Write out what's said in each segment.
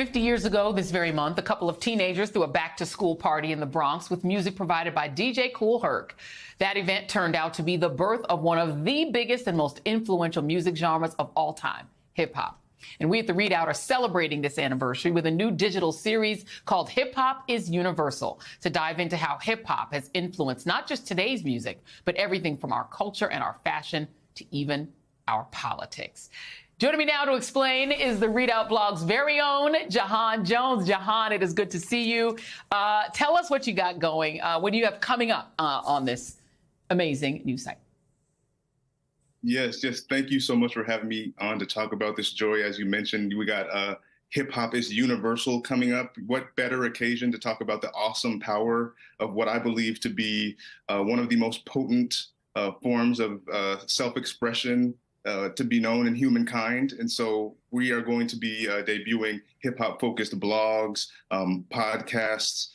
50 years ago this very month, a couple of teenagers threw a back-to-school party in the Bronx with music provided by DJ Kool Herc. That event turned out to be the birth of one of the biggest and most influential music genres of all time, hip-hop. And we at The ReidOut are celebrating this anniversary with a new digital series called Hip Hop is Universal, to dive into how hip-hop has influenced not just today's music, but everything from our culture and our fashion to even our politics. Joining me now to explain is The ReidOut blog's very own Jahan Jones. Jahan, it is good to see you. Tell us what you got going. What do you have coming up on this amazing new site? Yes, just thank you so much for having me on to talk about this, Joy. As you mentioned, we got Hip Hop is Universal coming up. What better occasion to talk about the awesome power of what I believe to be one of the most potent forms of self-expression to be known in humankind. And so we are going to be debuting hip hop focused blogs, podcasts,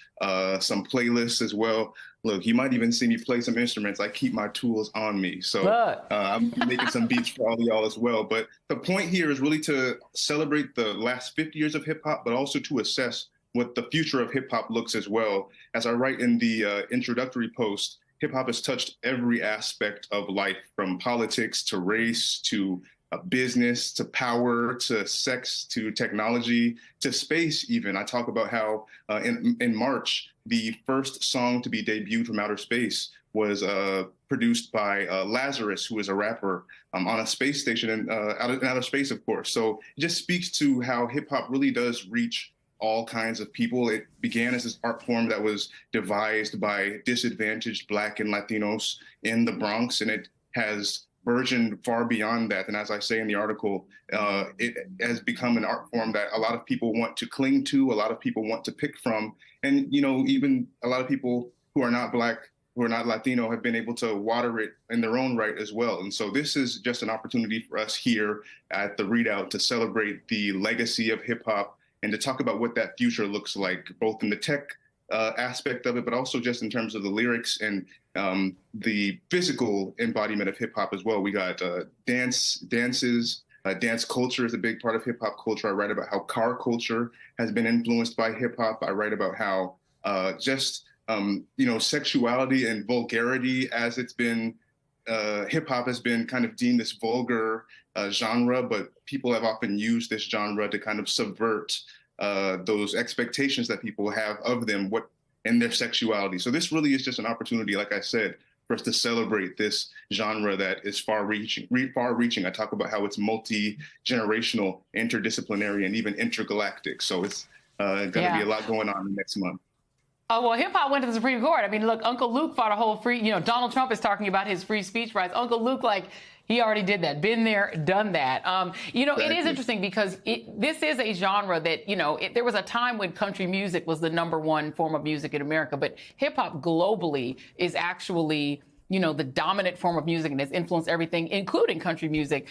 some playlists as well. Look, you might even see me play some instruments. I keep my tools on me. So I'm making some beats for all of y'all as well. But the point here is really to celebrate the last 50 years of hip hop, but also to assess what the future of hip hop looks as well. As I write in the introductory post, hip hop has touched every aspect of life, from politics to race to business to power to sex to technology to space even. I talk about how in March, the first song to be debuted from outer space was produced by Lazarus, who is a rapper on a space station in outer space, of course. So it just speaks to how hip hop really does reach all kinds of people. It began as this art form that was devised by disadvantaged Black and Latinos in the Bronx, and it has burgeoned far beyond that. And as I say in the article, it has become an art form that a lot of people want to cling to, a lot of people want to pick from. And, you know, even a lot of people who are not Black, who are not Latino, have been able to water it in their own right as well. And so this is just an opportunity for us here at The ReidOut to celebrate the legacy of hip hop and to talk about what that future looks like, both in the tech aspect of it, but also just in terms of the lyrics and the physical embodiment of hip hop as well. We got dances. Dance culture is a big part of hip hop culture. I write about how car culture has been influenced by hip hop. I write about how sexuality and vulgarity, as it's been, hip hop has been kind of deemed this vulgar genre, but people have often used this genre to kind of subvert those expectations that people have of them, in their sexuality. So this really is just an opportunity, like I said, for us to celebrate this genre that is far-reaching. I talk about how it's multi-generational, interdisciplinary, and even intergalactic. So it's going to be a lot going on next month. Oh, well, hip-hop went to the Supreme Court. I mean, look, Uncle Luke fought a whole Donald Trump is talking about his free speech rights. Uncle Luke, he already did that, been there, done that. Exactly. It is interesting because this is a genre that, there was a time when country music was the #1 form of music in America, but hip-hop globally is actually, the dominant form of music and has influenced everything, including country music.